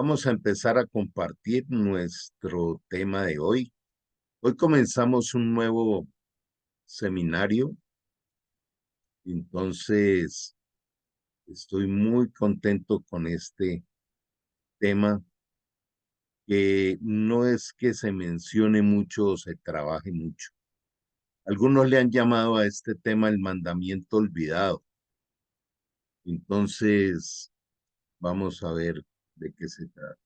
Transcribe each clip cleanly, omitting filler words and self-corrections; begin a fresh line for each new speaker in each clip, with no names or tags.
Vamos a empezar a compartir nuestro tema de hoy. Hoy comenzamos un nuevo seminario, entonces estoy muy contento con este tema, que no es que se mencione mucho o se trabaje mucho. Algunos le han llamado a este tema el mandamiento olvidado. Entonces, vamos a ver de qué se trata.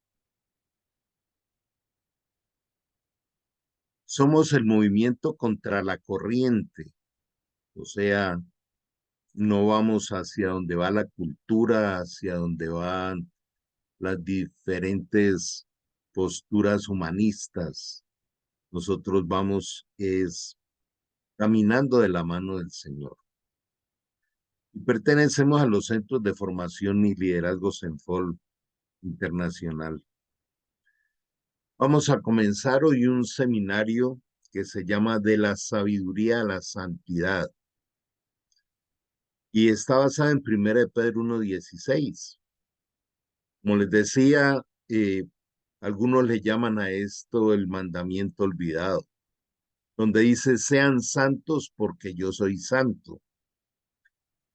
Somos el movimiento contra la corriente, o sea, no vamos hacia donde va la cultura, hacia donde van las diferentes posturas humanistas. Nosotros vamos es caminando de la mano del Señor. Y pertenecemos a los centros de formación y liderazgo Senfol Internacional. Vamos a comenzar hoy un seminario que se llama De la sabiduría a la santidad y está basada en 1 Pedro 1:16. Como les decía, algunos le llaman a esto el mandamiento olvidado, donde dice, sean santos porque yo soy santo.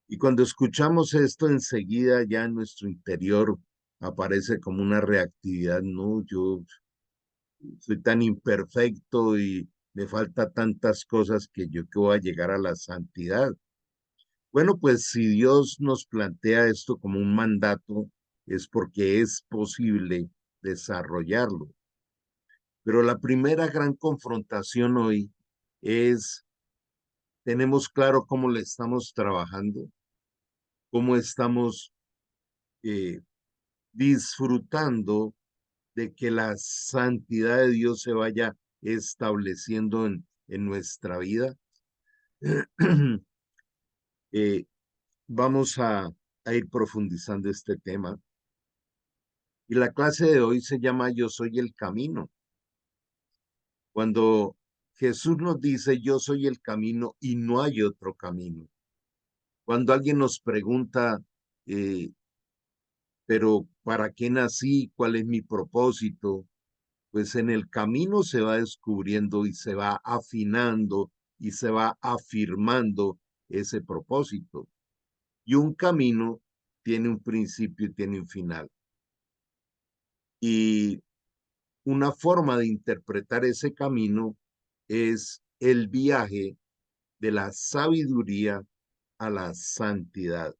Y cuando escuchamos esto, enseguida ya en nuestro interior aparece como una reactividad, no, yo soy tan imperfecto y me falta tantas cosas que voy a llegar a la santidad. Bueno, pues si Dios nos plantea esto como un mandato, es porque es posible desarrollarlo. Pero la primera gran confrontación hoy es, tenemos claro cómo le estamos trabajando, cómo estamos eh, disfrutando de que la santidad de Dios se vaya estableciendo en nuestra vida. eh, vamos a ir profundizando este tema. Y la clase de hoy se llama Yo soy el camino. Cuando Jesús nos dice, yo soy el camino y no hay otro camino. Cuando alguien nos pregunta, eh, pero ¿para qué nací? ¿Cuál es mi propósito? Pues en el camino se va descubriendo y se va afinando y se va afirmando ese propósito. Y un camino tiene un principio y tiene un final. Y una forma de interpretar ese camino es el viaje de la sabiduría a la santidad.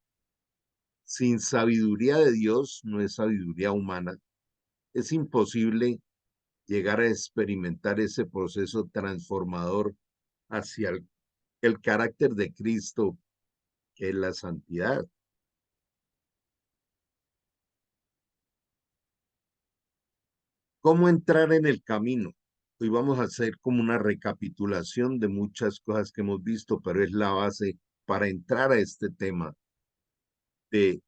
Sin sabiduría de Dios no es sabiduría humana. Es imposible llegar a experimentar ese proceso transformador hacia el carácter de Cristo, que es la santidad. ¿Cómo entrar en el camino? Hoy vamos a hacer como una recapitulación de muchas cosas que hemos visto, pero es la base para entrar a este tema de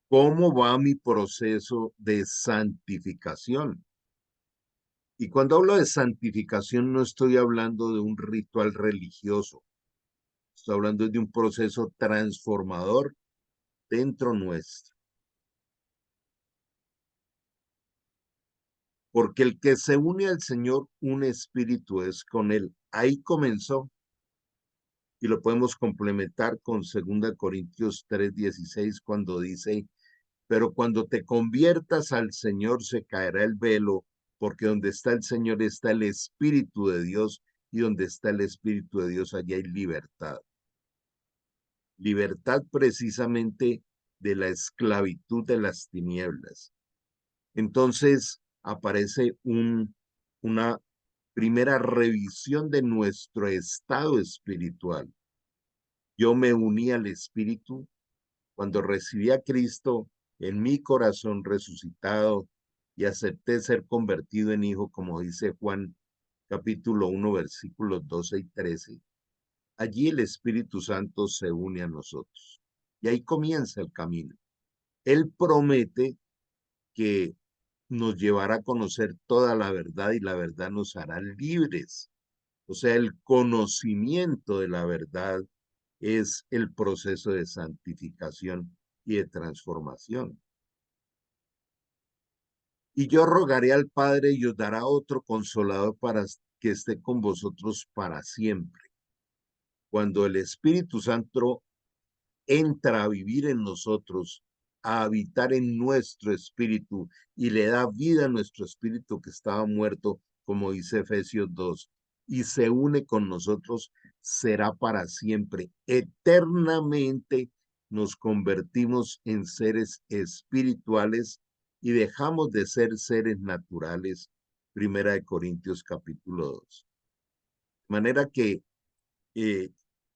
cómo va mi proceso de santificación. Y cuando hablo de santificación no estoy hablando de un ritual religioso, estoy hablando de un proceso transformador dentro nuestro. Porque el que se une al Señor, un espíritu es con él. Ahí comenzó y lo podemos complementar con 2 Corintios 3:16 cuando dice, pero cuando te conviertas al Señor se caerá el velo, porque donde está el Señor está el Espíritu de Dios, y donde está el Espíritu de Dios, allá hay libertad. Libertad precisamente de la esclavitud de las tinieblas. Entonces aparece una primera revisión de nuestro estado espiritual. Yo me uní al Espíritu cuando recibí a Cristo en mi corazón resucitado y acepté ser convertido en hijo, como dice Juan capítulo 1, versículos 12 y 13. Allí el Espíritu Santo se une a nosotros. Y ahí comienza el camino. Él promete que nos llevará a conocer toda la verdad y la verdad nos hará libres. O sea, el conocimiento de la verdad es el proceso de santificación y de transformación. Y yo rogaré al Padre y os dará otro consolador para que esté con vosotros para siempre. Cuando el Espíritu Santo entra a vivir en nosotros, a habitar en nuestro espíritu y le da vida a nuestro espíritu que estaba muerto, como dice Efesios 2, y se une con nosotros, será para siempre. Eternamente nos convertimos en seres espirituales y dejamos de ser seres naturales. Primera de Corintios capítulo 2. De manera que eh,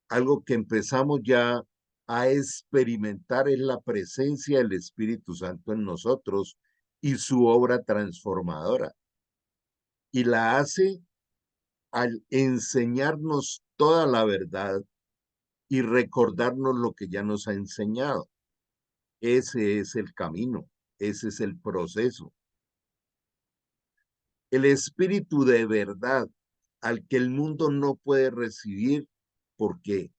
algo que empezamos ya a experimentar es la presencia del Espíritu Santo en nosotros y su obra transformadora. Y la hace al enseñarnos toda la verdad y recordarnos lo que ya nos ha enseñado. Ese es el camino, ese es el proceso. El Espíritu de verdad al que el mundo no puede recibir porque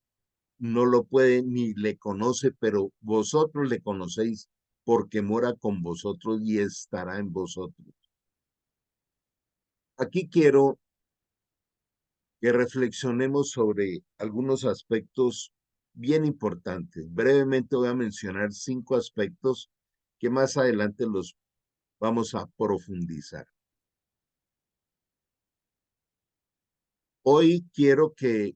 no lo puede ni le conoce, pero vosotros le conocéis porque mora con vosotros y estará en vosotros. Aquí quiero que reflexionemos sobre algunos aspectos bien importantes. Brevemente voy a mencionar 5 aspectos que más adelante los vamos a profundizar. Hoy quiero que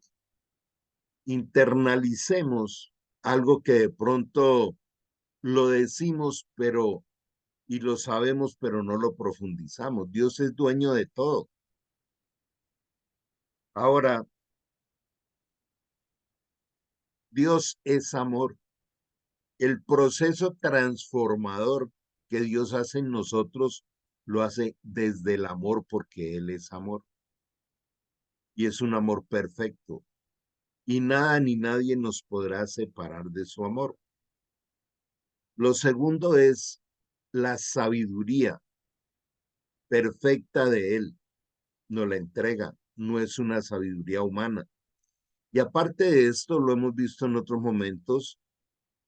internalicemos algo que de pronto lo decimos, pero y lo sabemos, pero no lo profundizamos. Dios es dueño de todo. Ahora, Dios es amor. El proceso transformador que Dios hace en nosotros lo hace desde el amor porque Él es amor. Y es un amor perfecto. Y nada ni nadie nos podrá separar de su amor. Lo segundo es la sabiduría perfecta de Él. Nos la entrega. No es una sabiduría humana. Y aparte de esto, lo hemos visto en otros momentos,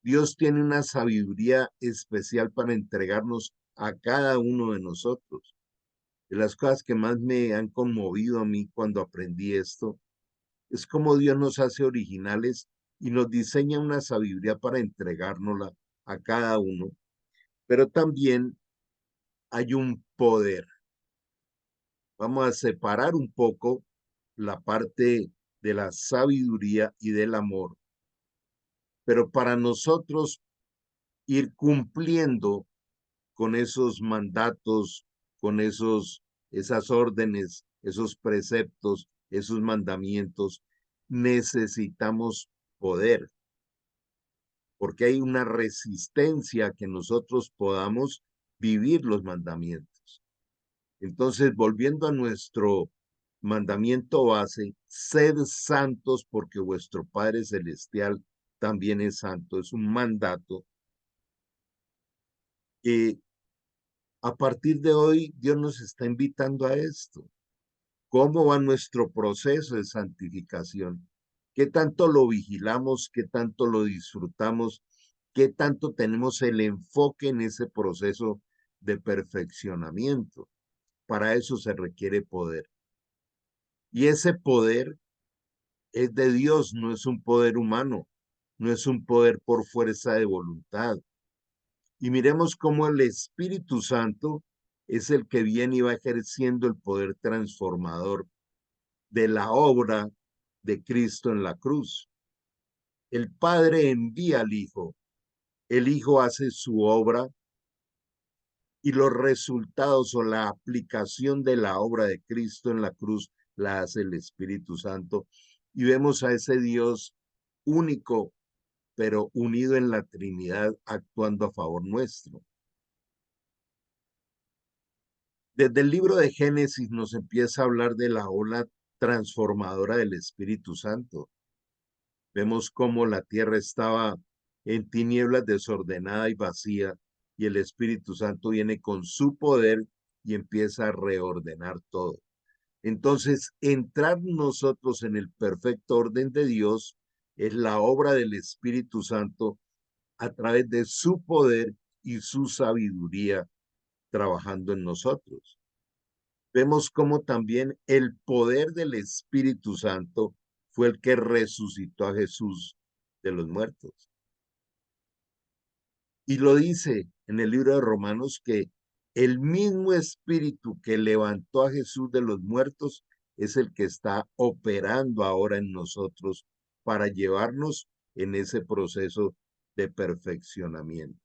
Dios tiene una sabiduría especial para entregarnos a cada uno de nosotros. De las cosas que más me han conmovido a mí cuando aprendí esto, es cómo Dios nos hace originales y nos diseña una sabiduría para entregárnosla a cada uno, pero también hay un poder. Vamos a separar un poco la parte de la sabiduría y del amor, pero para nosotros ir cumpliendo con esos mandatos, con esas órdenes, esos preceptos, esos mandamientos, necesitamos poder, porque hay una resistencia a que nosotros podamos vivir los mandamientos. Entonces, volviendo a nuestro mandamiento base, sed santos porque vuestro Padre Celestial también es santo, es un mandato. A partir de hoy, Dios nos está invitando a esto. ¿Cómo va nuestro proceso de santificación? ¿Qué tanto lo vigilamos? ¿Qué tanto lo disfrutamos? ¿Qué tanto tenemos el enfoque en ese proceso de perfeccionamiento? Para eso se requiere poder. Y ese poder es de Dios, no es un poder humano, no es un poder por fuerza de voluntad. Y miremos cómo el Espíritu Santo es el que viene y va ejerciendo el poder transformador de la obra de Cristo en la cruz. El Padre envía al Hijo, el Hijo hace su obra y los resultados o la aplicación de la obra de Cristo en la cruz la hace el Espíritu Santo. Y vemos a ese Dios único, pero unido en la Trinidad, actuando a favor nuestro. Desde el libro de Génesis nos empieza a hablar de la ola transformadora del Espíritu Santo. Vemos cómo la tierra estaba en tinieblas, desordenada y vacía, y el Espíritu Santo viene con su poder y empieza a reordenar todo. Entonces, entrar nosotros en el perfecto orden de Dios es la obra del Espíritu Santo a través de su poder y su sabiduría trabajando en nosotros. Vemos cómo también el poder del Espíritu Santo fue el que resucitó a Jesús de los muertos. Y lo dice en el libro de Romanos que el mismo Espíritu que levantó a Jesús de los muertos es el que está operando ahora en nosotros para llevarnos en ese proceso de perfeccionamiento.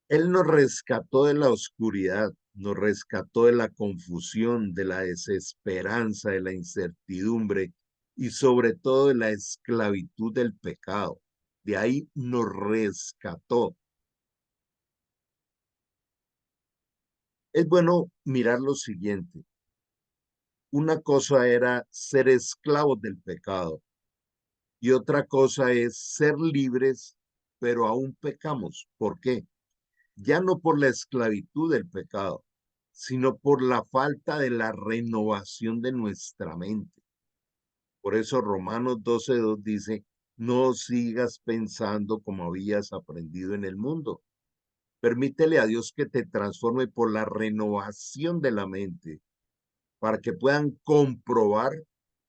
Él nos rescató de la oscuridad, nos rescató de la confusión, de la desesperanza, de la incertidumbre y sobre todo de la esclavitud del pecado. De ahí nos rescató. Es bueno mirar lo siguiente. Una cosa era ser esclavos del pecado y otra cosa es ser libres, pero aún pecamos. ¿Por qué? Ya no por la esclavitud del pecado, sino por la falta de la renovación de nuestra mente. Por eso Romanos 12:2 dice, no sigas pensando como habías aprendido en el mundo. Permítele a Dios que te transforme por la renovación de la mente, para que puedan comprobar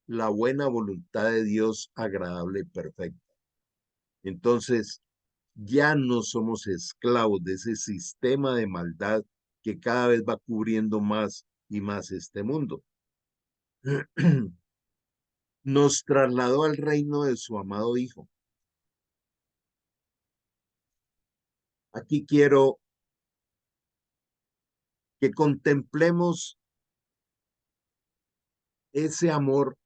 la buena voluntad de Dios agradable y perfecta. Entonces, ya no somos esclavos de ese sistema de maldad que cada vez va cubriendo más y más este mundo. Nos trasladó al reino de su amado Hijo. Aquí quiero que contemplemos ese amor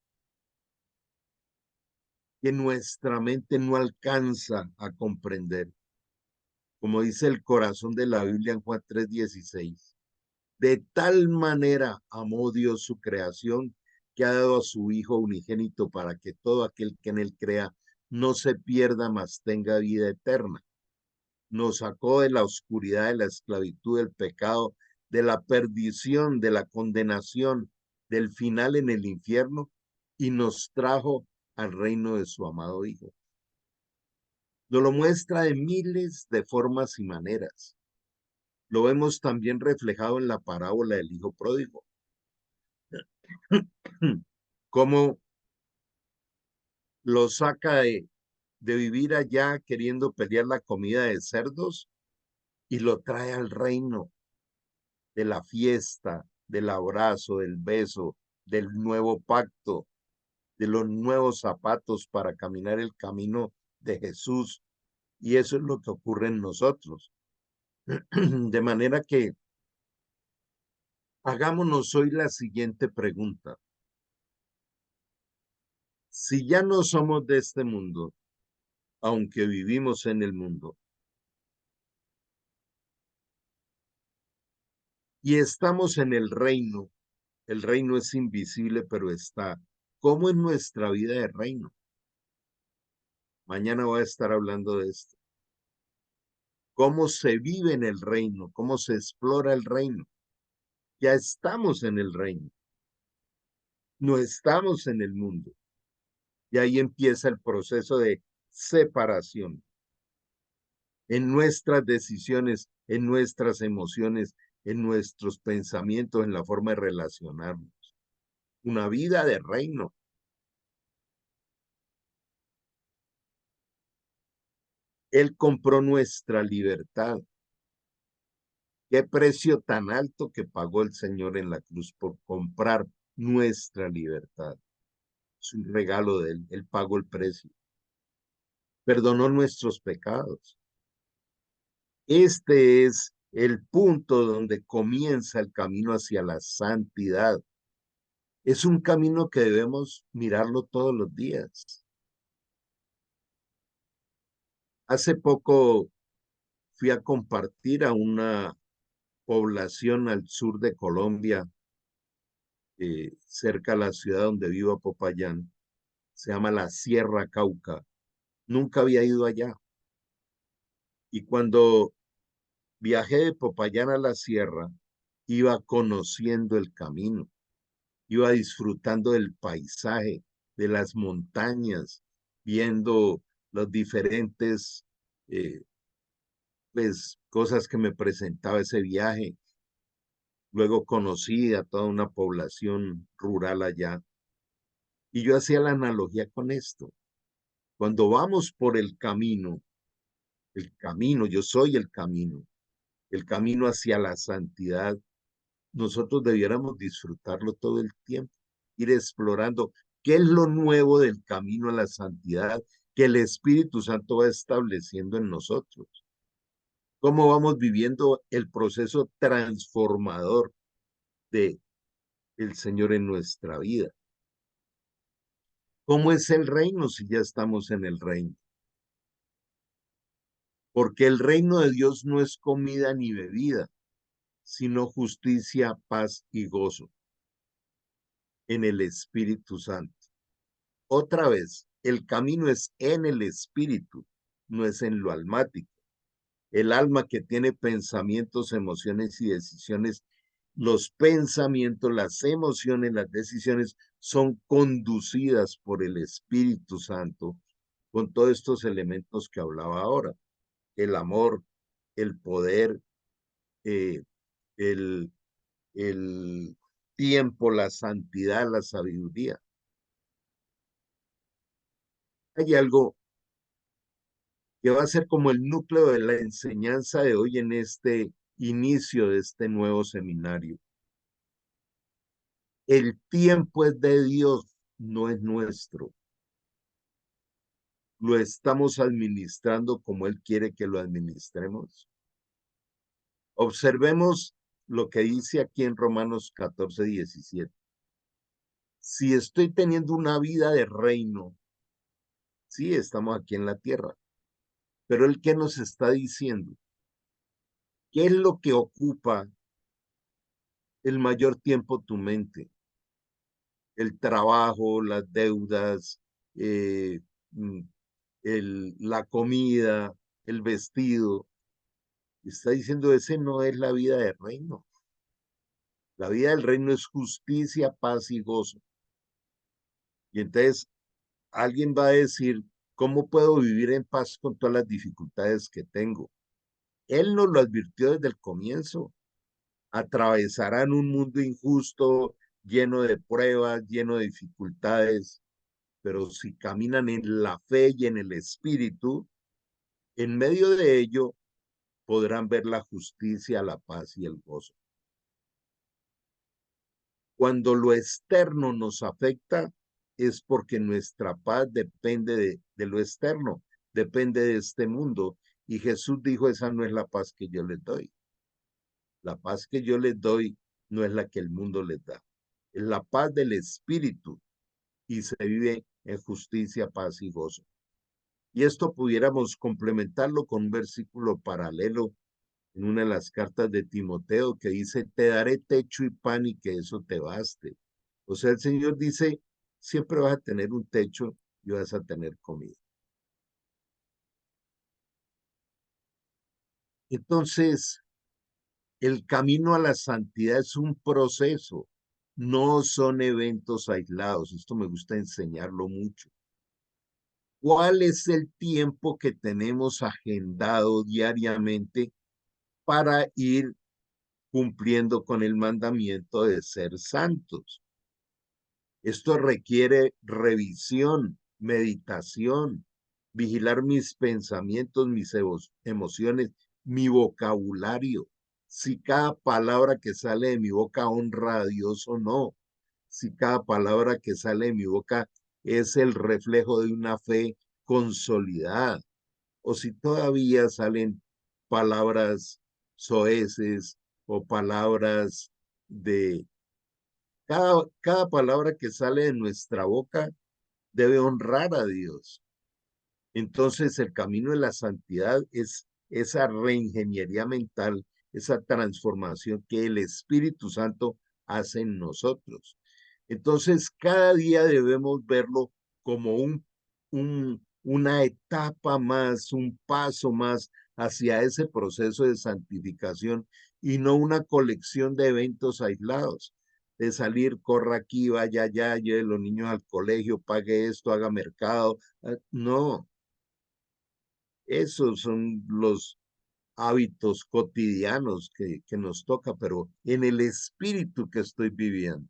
que nuestra mente no alcanza a comprender. Como dice el corazón de la Biblia en Juan 3:16. De tal manera amó Dios su creación que ha dado a su Hijo unigénito para que todo aquel que en él crea no se pierda, mas tenga vida eterna. Nos sacó de la oscuridad, de la esclavitud, del pecado, de la perdición, de la condenación, del final en el infierno y nos trajo al reino de su amado Hijo. Nos lo muestra de miles de formas y maneras. Lo vemos también reflejado en la parábola del Hijo Pródigo. Cómo lo saca de vivir allá queriendo pelear la comida de cerdos y lo trae al reino de la fiesta, del abrazo, del beso, del nuevo pacto, de los nuevos zapatos para caminar el camino de Jesús. Y eso es lo que ocurre en nosotros. De manera que hagámonos hoy la siguiente pregunta. Si ya no somos de este mundo, aunque vivimos en el mundo, y estamos en el reino es invisible, pero está. ¿Cómo es nuestra vida de reino? Mañana voy a estar hablando de esto. ¿Cómo se vive en el reino? ¿Cómo se explora el reino? Ya estamos en el reino, no estamos en el mundo. Y ahí empieza el proceso de separación en nuestras decisiones, en nuestras emociones, en nuestros pensamientos, en la forma de relacionarnos. Una vida de reino. Él compró nuestra libertad. Qué precio tan alto que pagó el Señor en la cruz por comprar nuestra libertad. Es un regalo de Él. Él pagó el precio. Perdonó nuestros pecados. Este es el punto donde comienza el camino hacia la santidad. Es un camino que debemos mirarlo todos los días. Hace poco fui a compartir a una población al sur de Colombia, cerca a la ciudad donde vivo, Popayán. Se llama la Sierra Cauca. Nunca había ido allá. Y cuando viajé de Popayán a la sierra, iba conociendo el camino, iba disfrutando del paisaje, de las montañas, viendo los diferentes pues cosas que me presentaba ese viaje. Luego conocí a toda una población rural allá. Y yo hacía la analogía con esto. Cuando vamos por el camino, yo soy el camino hacia la santidad, nosotros debiéramos disfrutarlo todo el tiempo, ir explorando qué es lo nuevo del camino a la santidad que el Espíritu Santo va estableciendo en nosotros. Cómo vamos viviendo el proceso transformador de el Señor en nuestra vida. ¿Cómo es el reino si ya estamos en el reino? Porque el reino de Dios no es comida ni bebida, sino justicia, paz y gozo en el Espíritu Santo. Otra vez, el camino es en el Espíritu, no es en lo almático. El alma que tiene pensamientos, emociones y decisiones, los pensamientos, las emociones, las decisiones son conducidas por el Espíritu Santo con todos estos elementos que hablaba ahora. El amor, el poder, eh, el, el tiempo, la santidad, la sabiduría. Hay algo que va a ser como el núcleo de la enseñanza de hoy en este inicio de este nuevo seminario. El tiempo es de Dios, no es nuestro. Lo estamos administrando como Él quiere que lo administremos. Observemos lo que dice aquí en Romanos 14:17. Si estoy teniendo una vida de reino, sí, estamos aquí en la tierra, pero ¿el qué nos está diciendo? ¿Qué es lo que ocupa el mayor tiempo tu mente? El trabajo, las deudas, eh, mm, la comida, el vestido. Está diciendo, ese no es la vida del reino. La vida del reino es justicia, paz y gozo. Y entonces alguien va a decir, ¿cómo puedo vivir en paz con todas las dificultades que tengo? Él nos lo advirtió desde el comienzo. Atravesarán un mundo injusto, lleno de pruebas, lleno de dificultades, pero si caminan en la fe y en el espíritu, en medio de ello podrán ver la justicia, la paz y el gozo. Cuando lo externo nos afecta, es porque nuestra paz depende de lo externo, depende de este mundo. Y Jesús dijo, esa no es la paz que yo les doy. La paz que yo les doy no es la que el mundo les da. Es la paz del espíritu y se vive en justicia, paz y gozo. Y esto pudiéramos complementarlo con un versículo paralelo en una de las cartas de Timoteo que dice, te daré techo y pan y que eso te baste. O sea, el Señor dice, siempre vas a tener un techo y vas a tener comida. Entonces, el camino a la santidad es un proceso, no son eventos aislados. Esto me gusta enseñarlo mucho. ¿Cuál es el tiempo que tenemos agendado diariamente para ir cumpliendo con el mandamiento de ser santos? Esto requiere revisión, meditación, vigilar mis pensamientos, mis emociones, mi vocabulario. Si cada palabra que sale de mi boca honra a Dios o no. Si cada palabra que sale de mi boca es el reflejo de una fe consolidada. O si todavía salen palabras soeces o palabras de cada palabra que sale de nuestra boca debe honrar a Dios. Entonces el camino de la santidad es esa reingeniería mental, esa transformación que el Espíritu Santo hace en nosotros. Entonces cada día debemos verlo como una etapa más, un paso más hacia ese proceso de santificación y no una colección de eventos aislados de salir, corra aquí, vaya allá, lleve los niños al colegio, pague esto, haga mercado. No, esos son hábitos cotidianos que nos toca, pero en el espíritu que estoy viviendo.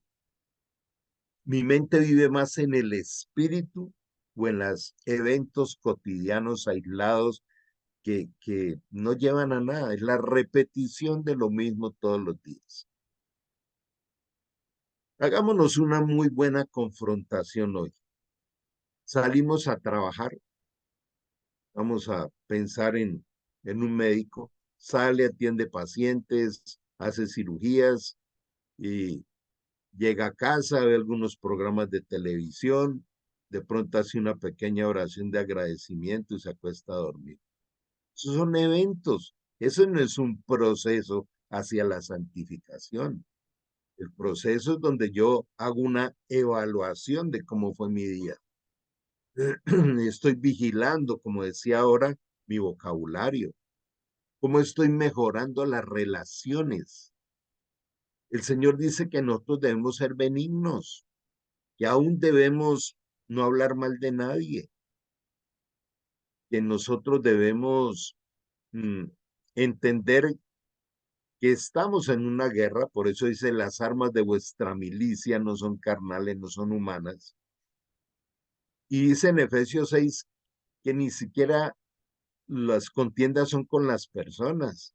Mi mente vive más en el espíritu o en los eventos cotidianos aislados que no llevan a nada. Es la repetición de lo mismo todos los días. Hagámonos una muy buena confrontación hoy. Salimos a trabajar, vamos a pensar en un médico, sale, atiende pacientes, hace cirugías y llega a casa, ve algunos programas de televisión, de pronto hace una pequeña oración de agradecimiento y se acuesta a dormir. Esos son eventos, eso no es un proceso hacia la santificación. El proceso es donde yo hago una evaluación de cómo fue mi día. Estoy vigilando, como decía ahora, mi vocabulario, cómo estoy mejorando las relaciones. El Señor dice que nosotros debemos ser benignos, que aún debemos no hablar mal de nadie, que nosotros debemos mm, entender que estamos en una guerra, por eso dice, las armas de vuestra milicia no son carnales, no son humanas. Y dice en Efesios 6 que ni siquiera las contiendas son con las personas,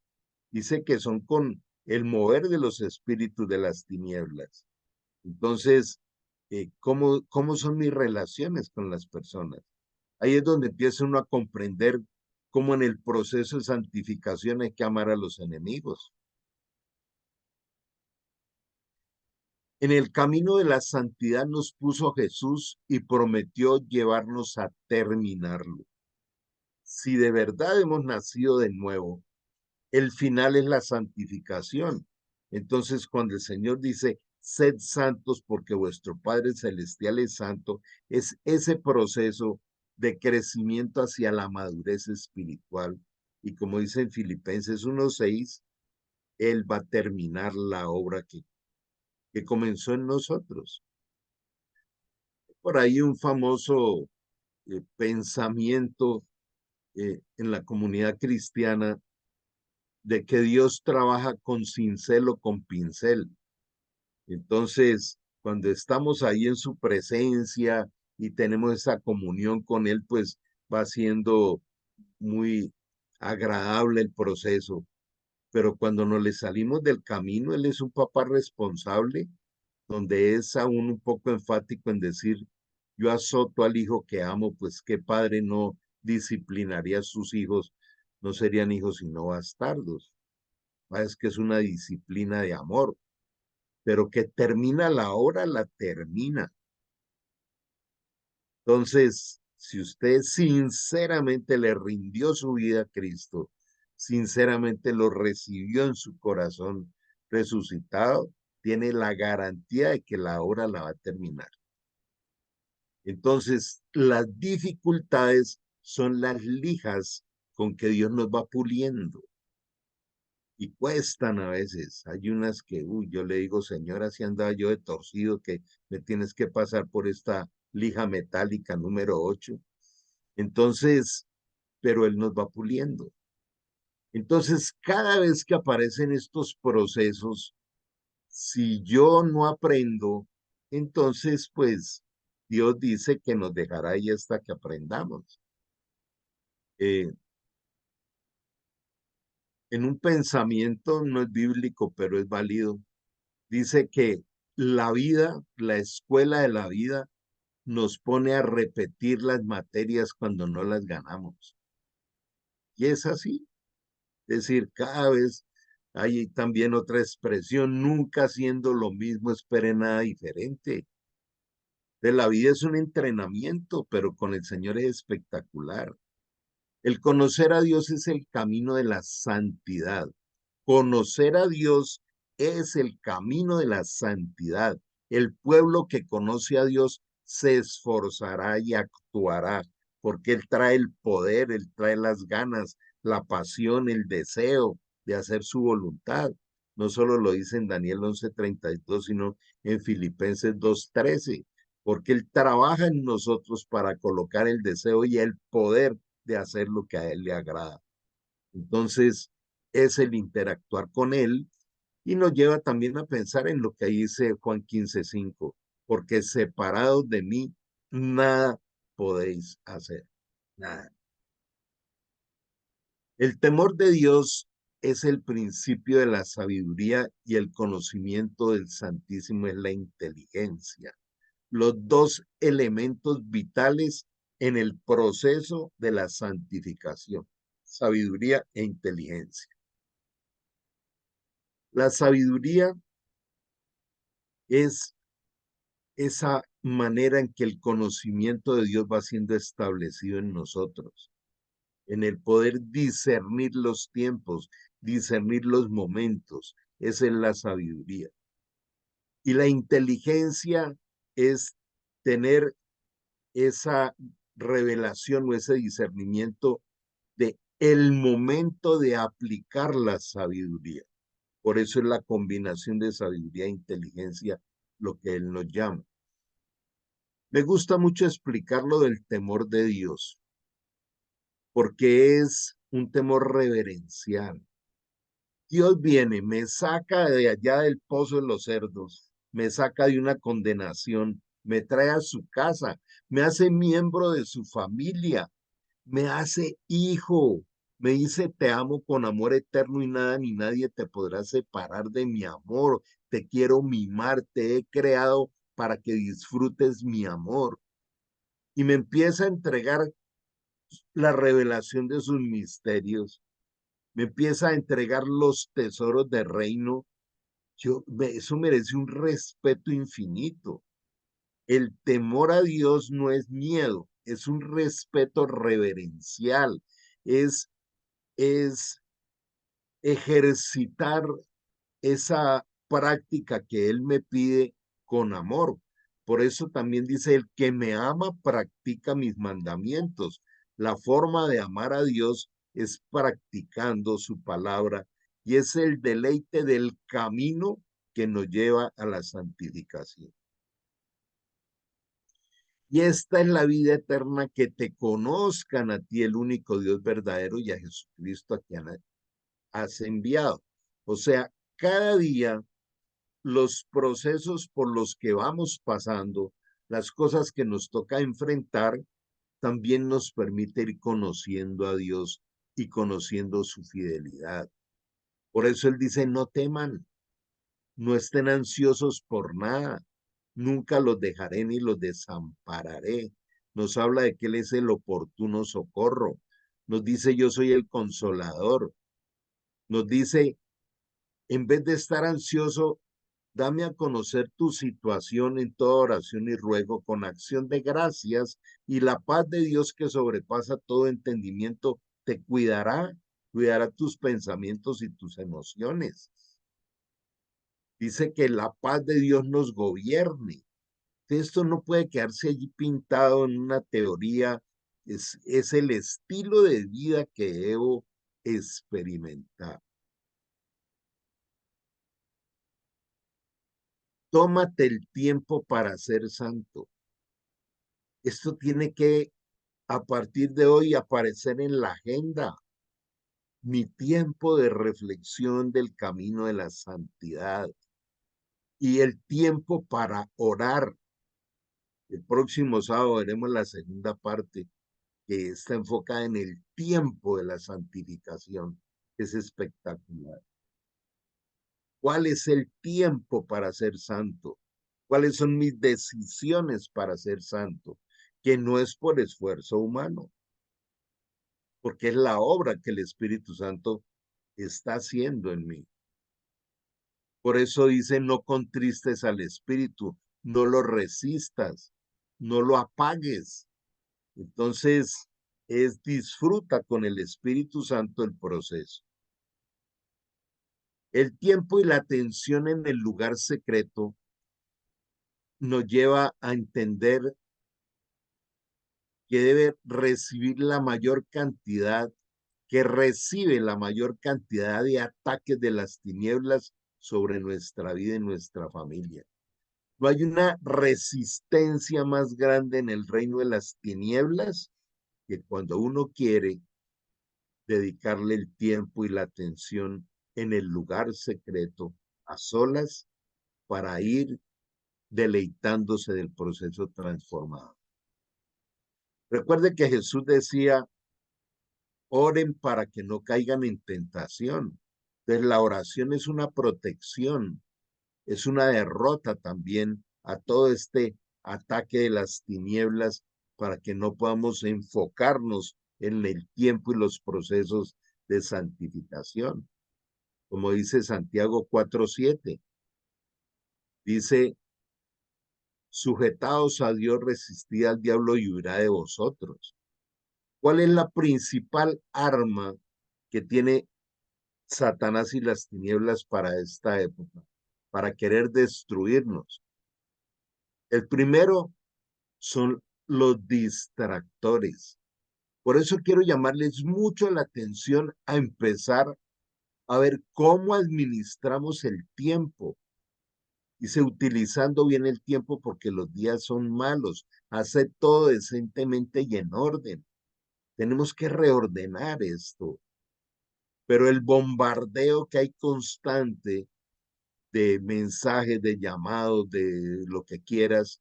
dice que son con el mover de los espíritus de las tinieblas. Entonces, ¿cómo son mis relaciones con las personas? Ahí es donde empieza uno a comprender cómo en el proceso de santificación hay que amar a los enemigos. En el camino de la santidad nos puso Jesús y prometió llevarnos a terminarlo. Si de verdad hemos nacido de nuevo, el final es la santificación. Entonces, cuando el Señor dice, sed santos porque vuestro Padre Celestial es santo, es ese proceso de crecimiento hacia la madurez espiritual. Y como dice en Filipenses 1:6, Él va a terminar la obra que comenzó en nosotros. Por ahí un famoso pensamiento en la comunidad cristiana de que Dios trabaja con cincel o con pincel. Entonces, cuando estamos ahí en su presencia y tenemos esa comunión con Él, pues va siendo muy agradable el proceso. Pero cuando nos le salimos del camino, Él es un papá responsable, donde es aún un poco enfático en decir, yo azoto al hijo que amo, pues qué padre no disciplinaría a sus hijos, no serían hijos sino bastardos. Es que es una disciplina de amor, pero que termina la hora, la termina. Entonces, si usted sinceramente le rindió su vida a Cristo, sinceramente lo recibió en su corazón resucitado, tiene la garantía de que la hora la va a terminar. Entonces, las dificultades son las lijas con que Dios nos va puliendo y cuestan a veces. Hay unas que, yo le digo, señora, si andaba yo de torcido, que me tienes que pasar por esta lija metálica número 8. Entonces, pero Él nos va puliendo. Entonces, cada vez que aparecen estos procesos, si yo no aprendo, entonces, pues, Dios dice que nos dejará ahí hasta que aprendamos. Eh, en un pensamiento, no es bíblico, pero es válido, dice que la vida, la escuela de la vida, nos pone a repetir las materias cuando no las ganamos. Y es así. Es decir, cada vez hay también otra expresión, nunca haciendo lo mismo, espere nada diferente. De la vida es un entrenamiento, pero con el Señor es espectacular. El conocer a Dios es el camino de la santidad. Conocer a Dios es el camino de la santidad. El pueblo que conoce a Dios se esforzará y actuará, porque Él trae el poder, Él trae las ganas, la pasión, el deseo de hacer su voluntad. No solo lo dice en Daniel 11:32, sino en Filipenses 2:13, porque Él trabaja en nosotros para colocar el deseo y el poder de hacer lo que a Él le agrada. Entonces, es el interactuar con Él y nos lleva también a pensar en lo que dice Juan 15:5, porque separados de mí, nada podéis hacer, nada. El temor de Dios es el principio de la sabiduría y el conocimiento del Santísimo es la inteligencia, los dos elementos vitales en el proceso de la santificación, sabiduría e inteligencia. La sabiduría es esa manera en que el conocimiento de Dios va siendo establecido en nosotros, en el poder discernir los tiempos, discernir los momentos. Esa es la sabiduría. Y la inteligencia es tener esa revelación o ese discernimiento de el momento de aplicar la sabiduría. Por eso es la combinación de sabiduría e inteligencia lo que él nos llama. Me gusta mucho explicar lo del temor de Dios, porque es un temor reverencial. Dios viene, me saca de allá del pozo de los cerdos, me saca de una condenación, me trae a su casa, me hace miembro de su familia, me hace hijo, me dice te amo con amor eterno y nada ni nadie te podrá separar de mi amor, te quiero mimar, te he creado para que disfrutes mi amor. Y me empieza a entregar la revelación de sus misterios, me empieza a entregar los tesoros del reino. Eso merece un respeto infinito. El temor a Dios no es miedo, es un respeto reverencial, es, es ejercitar esa práctica que Él me pide con amor. Por eso también dice, el que me ama practica mis mandamientos. La forma de amar a Dios es practicando su palabra y es el deleite del camino que nos lleva a la santificación. Y esta es la vida eterna, que te conozcan a ti, el único Dios verdadero, y a Jesucristo a quien has enviado. O sea, cada día los procesos por los que vamos pasando, las cosas que nos toca enfrentar, también nos permite ir conociendo a Dios y conociendo su fidelidad. Por eso Él dice, no teman, no estén ansiosos por nada, nunca los dejaré ni los desampararé. Nos habla de que Él es el oportuno socorro. Nos dice, yo soy el consolador. Nos dice, en vez de estar ansioso, dame a conocer tu situación en toda oración y ruego con acción de gracias, y la paz de Dios que sobrepasa todo entendimiento te cuidará, cuidará tus pensamientos y tus emociones. Dice que la paz de Dios nos gobierne. Esto no puede quedarse allí pintado en una teoría, es el estilo de vida que debo experimentar. Tómate el tiempo para ser santo. Esto tiene que, a partir de hoy, aparecer en la agenda. Mi tiempo de reflexión del camino de la santidad y el tiempo para orar. El próximo sábado veremos la segunda parte, que está enfocada en el tiempo de la santificación. Es espectacular. ¿Cuál es el tiempo para ser santo? ¿Cuáles son mis decisiones para ser santo? Que no es por esfuerzo humano, porque es la obra que el Espíritu Santo está haciendo en mí. Por eso dice, no contristes al Espíritu, no lo resistas, no lo apagues. Entonces, disfruta con el Espíritu Santo el proceso. El tiempo y la atención en el lugar secreto nos lleva a entender que debe recibir la mayor cantidad, que recibe la mayor cantidad de ataques de las tinieblas sobre nuestra vida y nuestra familia. No hay una resistencia más grande en el reino de las tinieblas que cuando uno quiere dedicarle el tiempo y la atención en el lugar secreto, a solas, para ir deleitándose del proceso transformador. Recuerde que Jesús decía, oren para que no caigan en tentación. Entonces la oración es una protección, es una derrota también a todo este ataque de las tinieblas para que no podamos enfocarnos en el tiempo y los procesos de santificación. Como dice Santiago 4:7, dice, sujetaos a Dios, resistid al diablo y huirá de vosotros. ¿Cuál es la principal arma que tiene Satanás y las tinieblas para esta época? Para querer destruirnos. El primero son los distractores. Por eso quiero llamarles mucho la atención a empezar a ver cómo administramos el tiempo. Dice, utilizando bien el tiempo porque los días son malos. Hace todo decentemente y en orden. Tenemos que reordenar esto. Pero el bombardeo que hay constante de mensajes, de llamados, de lo que quieras,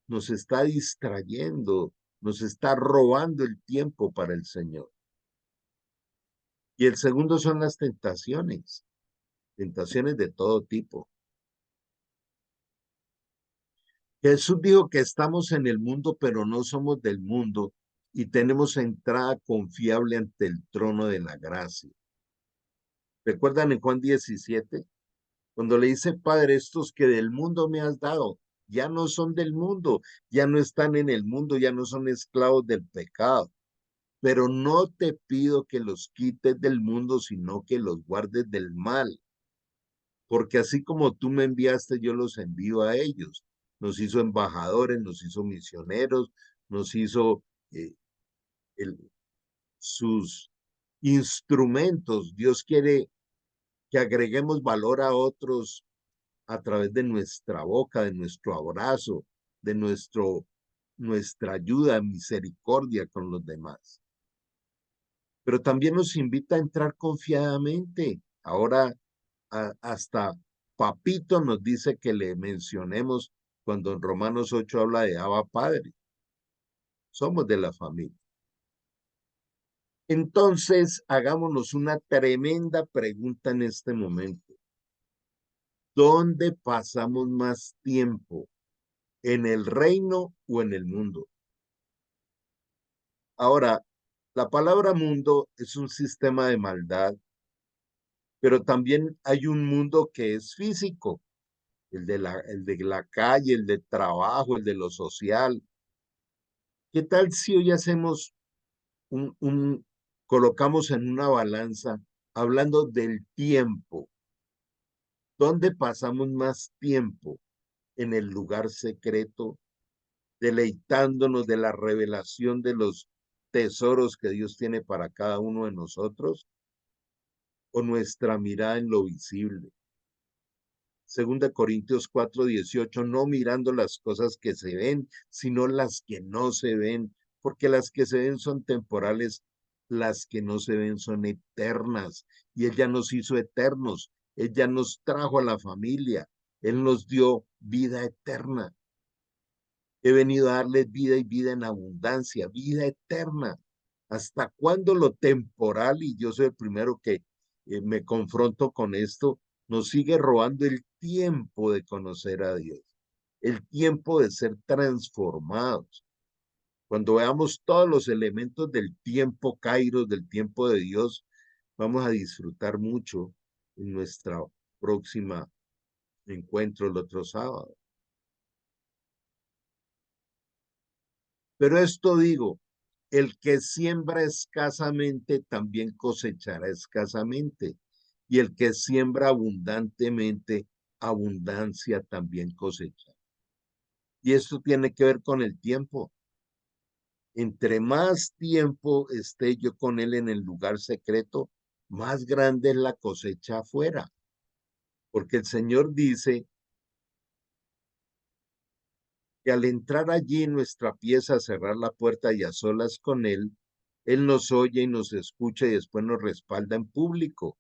nos está distrayendo, nos está robando el tiempo para el Señor. Y el segundo son las tentaciones, tentaciones de todo tipo. Jesús dijo que estamos en el mundo, pero no somos del mundo y tenemos entrada confiable ante el trono de la gracia. ¿Recuerdan en Juan 17? Cuando le dice, Padre, estos que del mundo me has dado, ya no son del mundo, ya no están en el mundo, ya no son esclavos del pecado. Pero no te pido que los quites del mundo, sino que los guardes del mal. Porque así como tú me enviaste, yo los envío a ellos. Nos hizo embajadores, nos hizo misioneros, nos hizo eh, el, sus instrumentos. Dios quiere que agreguemos valor a otros a través de nuestra boca, de nuestro abrazo, de nuestra ayuda, misericordia con los demás. Pero también nos invita a entrar confiadamente. Ahora hasta Papito nos dice que le mencionemos cuando en Romanos 8 habla de Abba Padre. Somos de la familia. Entonces, hagámonos una tremenda pregunta en este momento. ¿Dónde pasamos más tiempo? ¿En el reino o en el mundo? Ahora, la palabra mundo es un sistema de maldad, pero también hay un mundo que es físico, el de la calle, el de trabajo, el de lo social. ¿Qué tal si hoy hacemos colocamos en una balanza hablando del tiempo? ¿Dónde pasamos más tiempo? ¿En el lugar secreto, deleitándonos de la revelación de los tesoros que Dios tiene para cada uno de nosotros? ¿O nuestra mirada en lo visible? Segunda Corintios 4:18, no mirando las cosas que se ven, sino las que no se ven, porque las que se ven son temporales, las que no se ven son eternas. Y Él ya nos hizo eternos, Él ya nos trajo a la familia, Él nos dio vida eterna. He venido a darles vida y vida en abundancia, vida eterna. ¿Hasta cuándo lo temporal? Y yo soy el primero que me confronto con esto, nos sigue robando el tiempo de conocer a Dios, el tiempo de ser transformados. Cuando veamos todos los elementos del tiempo Kairos, del tiempo de Dios, vamos a disfrutar mucho en nuestra próxima encuentro el otro sábado. Pero esto digo, el que siembra escasamente también cosechará escasamente. Y el que siembra abundantemente, abundancia también cosecha. Y esto tiene que ver con el tiempo. Entre más tiempo esté yo con él en el lugar secreto, más grande es la cosecha afuera. Porque el Señor dice que al entrar allí en nuestra pieza, cerrar la puerta y a solas con él, Él nos oye y nos escucha y después nos respalda en público.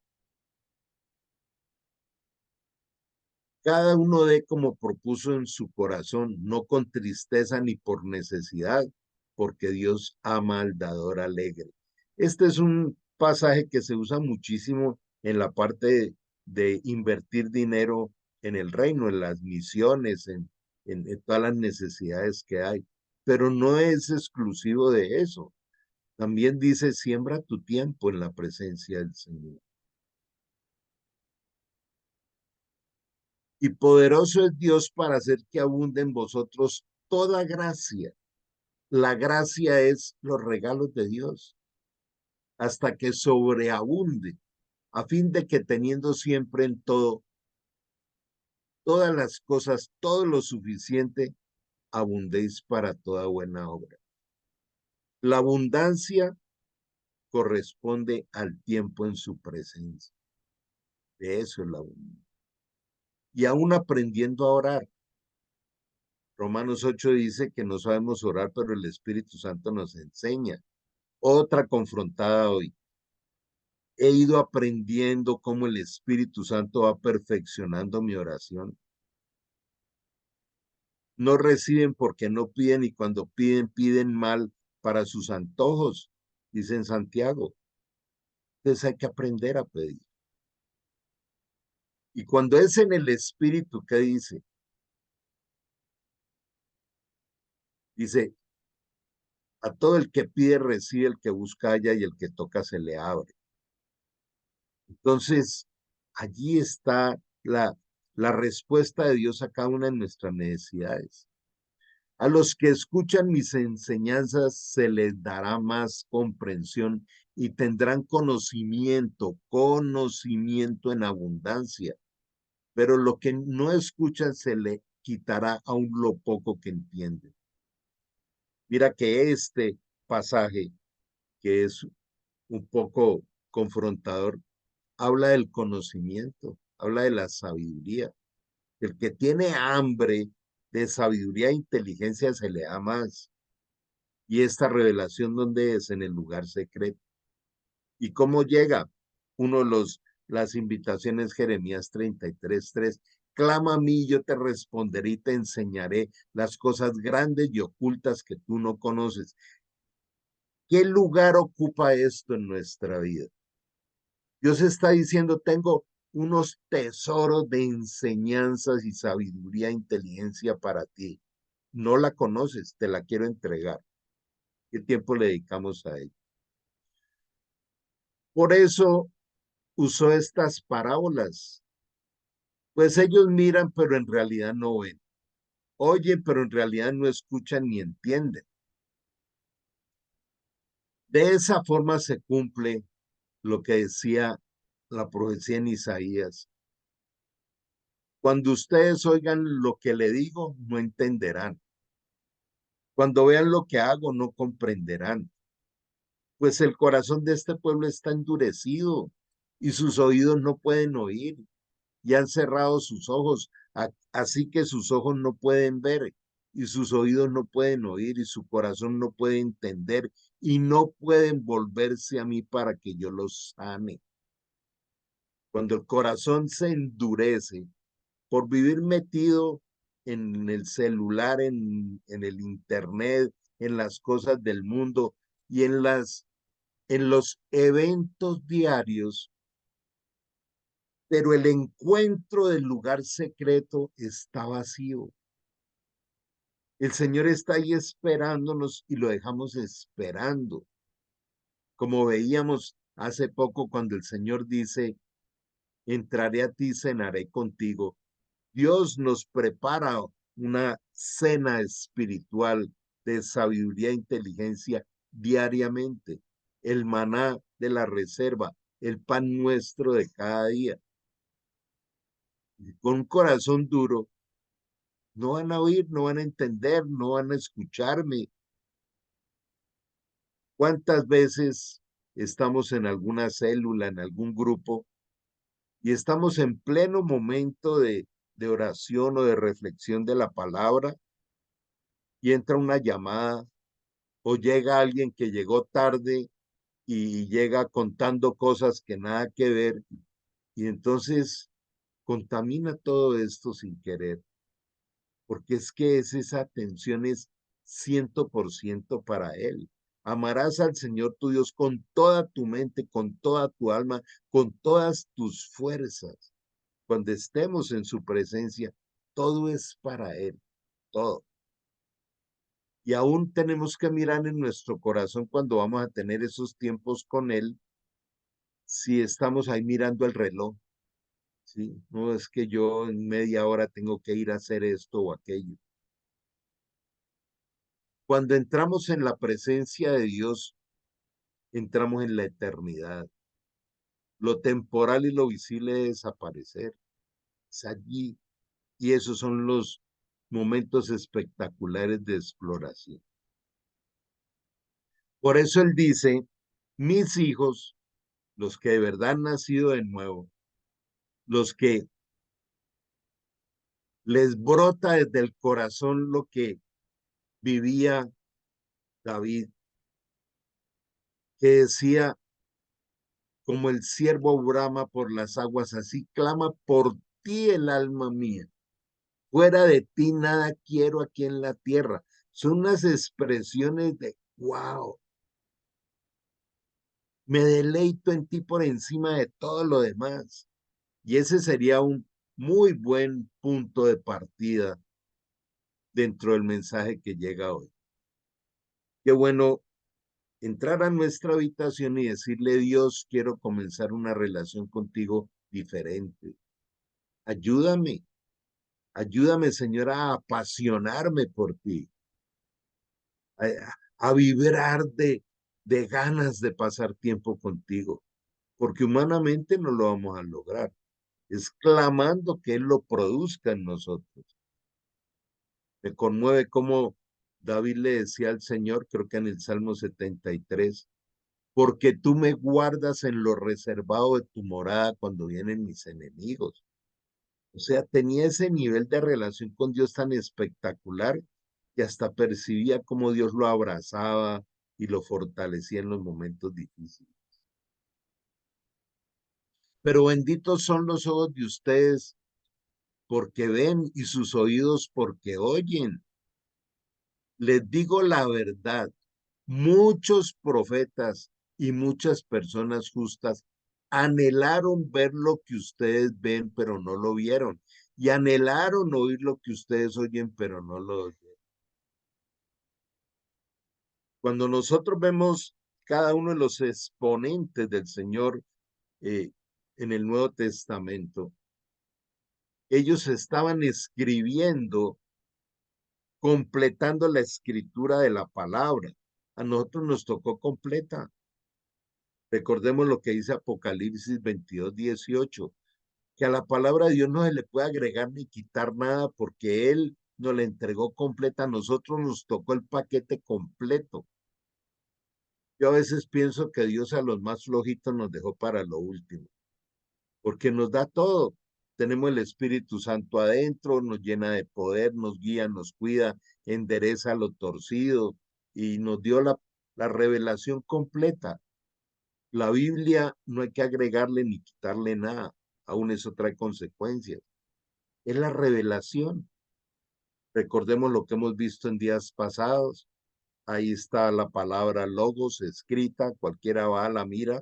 Cada uno dé como propuso en su corazón, no con tristeza ni por necesidad, porque Dios ama al dador alegre. Este es un pasaje que se usa muchísimo en la parte de invertir dinero en el reino, en las misiones, en todas las necesidades que hay. Pero no es exclusivo de eso. También dice, siembra tu tiempo en la presencia del Señor. Y poderoso es Dios para hacer que abunde en vosotros toda gracia. La gracia es los regalos de Dios, hasta que sobreabunde, a fin de que teniendo siempre en todo, todas las cosas, todo lo suficiente, abundéis para toda buena obra. La abundancia corresponde al tiempo en su presencia. De eso es la abundancia. Y aún aprendiendo a orar. Romanos 8 dice que no sabemos orar, pero el Espíritu Santo nos enseña. Otra confrontada hoy. He ido aprendiendo cómo el Espíritu Santo va perfeccionando mi oración. No reciben porque no piden y cuando piden, piden mal para sus antojos, dice en Santiago. Entonces hay que aprender a pedir. Y cuando es en el Espíritu, ¿qué dice? Dice, a todo el que pide recibe, el que busca halla y el que toca se le abre. Entonces, allí está la respuesta de Dios a cada una de nuestras necesidades. A los que escuchan mis enseñanzas se les dará más comprensión y tendrán conocimiento en abundancia. Pero lo que no escuchan se le quitará aún lo poco que entienden. Mira que este pasaje, que es un poco confrontador, habla del conocimiento, habla de la sabiduría. El que tiene hambre de sabiduría e inteligencia se le da más. Y esta revelación, ¿dónde es? En el lugar secreto. ¿Y cómo llega? Uno de las invitaciones, Jeremías 33:3. Clama a mí, yo te responderé y te enseñaré las cosas grandes y ocultas que tú no conoces. ¿Qué lugar ocupa esto en nuestra vida? Dios está diciendo, tengo unos tesoros de enseñanzas y sabiduría e inteligencia para ti. No la conoces, te la quiero entregar. ¿Qué tiempo le dedicamos a ella? Por eso usó estas parábolas. Pues ellos miran, pero en realidad no ven. Oyen, pero en realidad no escuchan ni entienden. De esa forma se cumple lo que decía la profecía en Isaías. Cuando ustedes oigan lo que le digo, no entenderán. Cuando vean lo que hago, no comprenderán. Pues el corazón de este pueblo está endurecido y sus oídos no pueden oír y han cerrado sus ojos, así que sus ojos no pueden ver y sus oídos no pueden oír y su corazón no puede entender y no pueden volverse a mí para que yo los sane. Cuando el corazón se endurece por vivir metido en el celular, en el internet, en las cosas del mundo y en los eventos diarios, pero el encuentro del lugar secreto está vacío. El Señor está ahí esperándonos y lo dejamos esperando. Como veíamos hace poco cuando el Señor dice, entraré a ti, cenaré contigo. Dios nos prepara una cena espiritual de sabiduría e inteligencia diariamente. El maná de la reserva, el pan nuestro de cada día. Con un corazón duro, no van a oír, no van a entender, no van a escucharme. ¿Cuántas veces estamos en alguna célula, en algún grupo, y estamos en pleno momento de oración o de reflexión de la palabra y entra una llamada o llega alguien que llegó tarde y llega contando cosas que nada que ver, y entonces contamina todo esto sin querer, porque es que esa atención es 100% para Él. Amarás al Señor tu Dios con toda tu mente, con toda tu alma, con todas tus fuerzas. Cuando estemos en su presencia, todo es para Él, todo. Y aún tenemos que mirar en nuestro corazón cuando vamos a tener esos tiempos con Él, si estamos ahí mirando el reloj, ¿sí? No es que yo en media hora tengo que ir a hacer esto o aquello. Cuando entramos en la presencia de Dios, entramos en la eternidad. Lo temporal y lo visible debe desaparecer. Es allí. Y esos son los momentos espectaculares de exploración. Por eso él dice, mis hijos, los que de verdad han nacido de nuevo, los que les brota desde el corazón lo que vivía David, que decía, como el ciervo brama por las aguas, así clama por ti el alma mía. Fuera de ti nada quiero aquí en la tierra. Son unas expresiones de, wow, me deleito en ti por encima de todo lo demás. Y ese sería un muy buen punto de partida dentro del mensaje que llega hoy. Qué bueno entrar a nuestra habitación y decirle, Dios, quiero comenzar una relación contigo diferente. Ayúdame, ayúdame, Señor, a apasionarme por ti, a vibrar de ganas de pasar tiempo contigo, porque humanamente no lo vamos a lograr. Es clamando que Él lo produzca en nosotros. Me conmueve como David le decía al Señor, creo que en el Salmo 73, porque tú me guardas en lo reservado de tu morada cuando vienen mis enemigos. O sea, tenía ese nivel de relación con Dios tan espectacular que hasta percibía cómo Dios lo abrazaba y lo fortalecía en los momentos difíciles. Pero benditos son los ojos de ustedes porque ven y sus oídos porque oyen. Les digo la verdad, muchos profetas y muchas personas justas anhelaron ver lo que ustedes ven, pero no lo vieron. Y anhelaron oír lo que ustedes oyen, pero no lo oyeron. Cuando nosotros vemos cada uno de los exponentes del Señor eh, en el Nuevo Testamento, ellos estaban escribiendo, completando la escritura de la palabra. A nosotros nos tocó completa. Recordemos lo que dice Apocalipsis 22:18, que a la palabra de Dios no se le puede agregar ni quitar nada porque Él nos la entregó completa. A nosotros nos tocó el paquete completo. Yo a veces pienso que Dios a los más flojitos nos dejó para lo último, porque nos da todo. Tenemos el Espíritu Santo adentro, nos llena de poder, nos guía, nos cuida, endereza lo torcido y nos dio la revelación completa. La Biblia no hay que agregarle ni quitarle nada, aún eso trae consecuencias. Es la revelación. Recordemos lo que hemos visto en días pasados. Ahí está la palabra logos escrita, cualquiera va a la mira,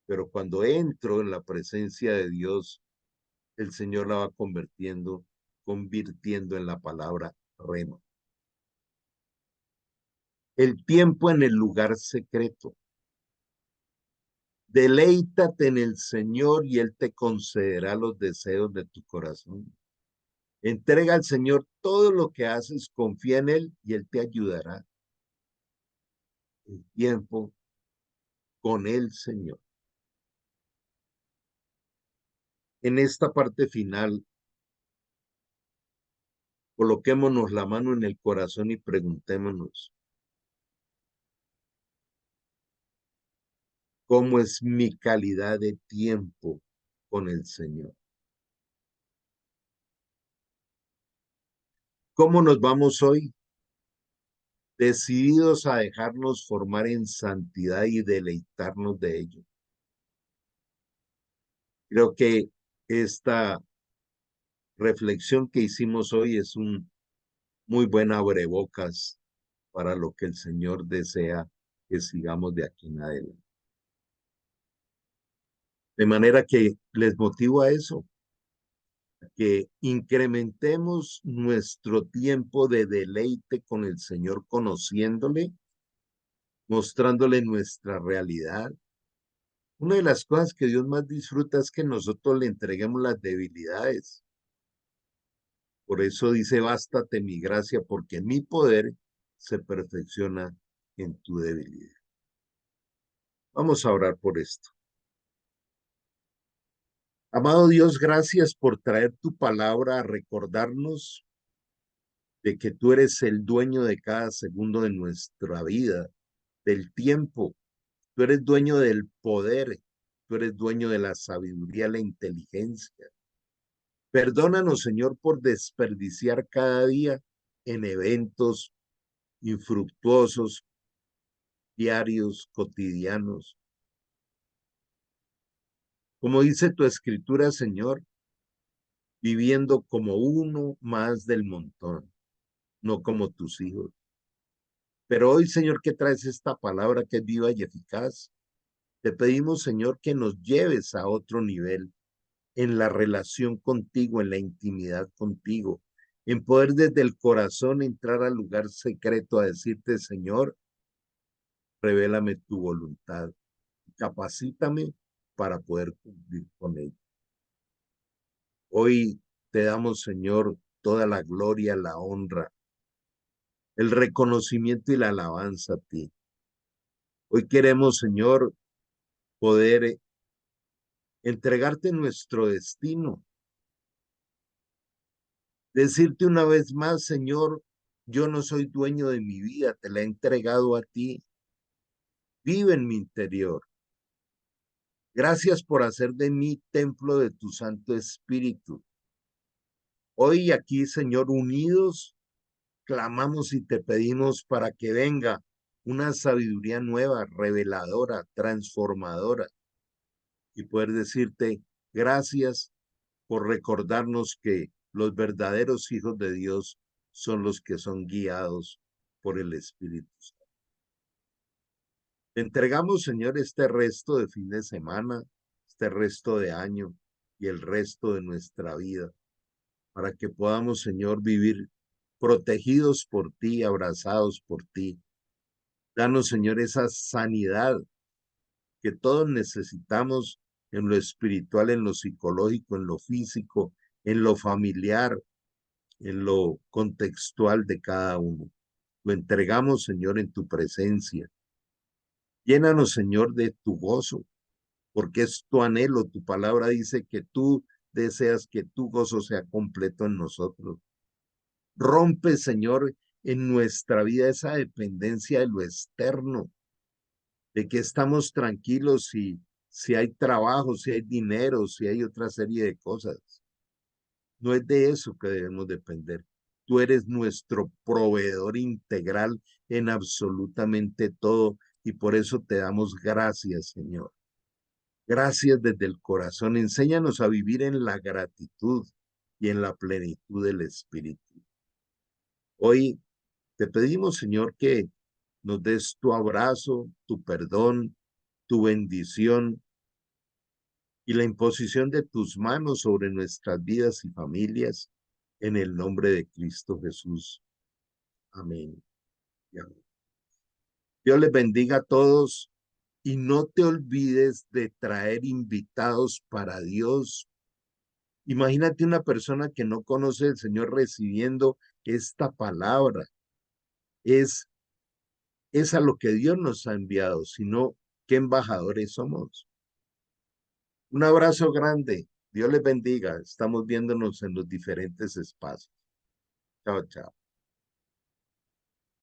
pero cuando entro en la presencia de Dios, el Señor la va convirtiendo en la palabra rema. El tiempo en el lugar secreto. Deleítate en el Señor y Él te concederá los deseos de tu corazón. Entrega al Señor todo lo que haces, confía en Él y Él te ayudará. El tiempo con el Señor. En esta parte final, coloquémonos la mano en el corazón y preguntémonos, ¿cómo es mi calidad de tiempo con el Señor? ¿Cómo nos vamos hoy? decididos a dejarnos formar en santidad y deleitarnos de ello. Creo que esta reflexión que hicimos hoy es un muy buen abrebocas para lo que el Señor desea que sigamos de aquí en adelante. De manera que les motivo a eso, que incrementemos nuestro tiempo de deleite con el Señor, conociéndole, mostrándole nuestra realidad. Una de las cosas que Dios más disfruta es que nosotros le entreguemos las debilidades. Por eso dice, bástate mi gracia, porque mi poder se perfecciona en tu debilidad. Vamos a orar por esto. Amado Dios, gracias por traer tu palabra a recordarnos de que tú eres el dueño de cada segundo de nuestra vida, del tiempo. Tú eres dueño del poder, tú eres dueño de la sabiduría, la inteligencia. Perdónanos, Señor, por desperdiciar cada día en eventos infructuosos, diarios, cotidianos. Como dice tu escritura, Señor, viviendo como uno más del montón, no como tus hijos. Pero hoy, Señor, que traes esta palabra que es viva y eficaz, te pedimos, Señor, que nos lleves a otro nivel en la relación contigo, en la intimidad contigo, en poder desde el corazón entrar al lugar secreto a decirte, Señor, revélame tu voluntad, capacítame para poder cumplir con ella. Hoy te damos, Señor, toda la gloria, la honra, el reconocimiento y la alabanza a ti. Hoy queremos, Señor, poder entregarte nuestro destino. Decirte una vez más, Señor, yo no soy dueño de mi vida, te la he entregado a ti. Vive en mi interior. Gracias por hacer de mí templo de tu Santo Espíritu. Hoy aquí, Señor, unidos, clamamos y te pedimos para que venga una sabiduría nueva, reveladora, transformadora, y poder decirte gracias por recordarnos que los verdaderos hijos de Dios son los que son guiados por el Espíritu Santo. Te entregamos, Señor, este resto de fin de semana, este resto de año y el resto de nuestra vida, para que podamos, Señor, vivir protegidos por ti, abrazados por ti. Danos, Señor, esa sanidad que todos necesitamos en lo espiritual, en lo psicológico, en lo físico, en lo familiar, en lo contextual de cada uno. Lo entregamos, Señor, en tu presencia. Llénanos, Señor, de tu gozo, porque es tu anhelo. Tu palabra dice que tú deseas que tu gozo sea completo en nosotros. Rompe, Señor, en nuestra vida esa dependencia de lo externo, de que estamos tranquilos si hay trabajo, si hay dinero, si hay otra serie de cosas. No es de eso que debemos depender. Tú eres nuestro proveedor integral en absolutamente todo y por eso te damos gracias, Señor. Gracias desde el corazón. Enséñanos a vivir en la gratitud y en la plenitud del Espíritu. Hoy te pedimos, Señor, que nos des tu abrazo, tu perdón, tu bendición y la imposición de tus manos sobre nuestras vidas y familias, en el nombre de Cristo Jesús. Amén. Y amén. Dios les bendiga a todos y no te olvides de traer invitados para Dios. Imagínate una persona que no conoce al Señor recibiendo esta palabra. Es a lo que Dios nos ha enviado, sino qué embajadores somos. Un abrazo grande. Dios les bendiga. Estamos viéndonos en los diferentes espacios. Chao, chao.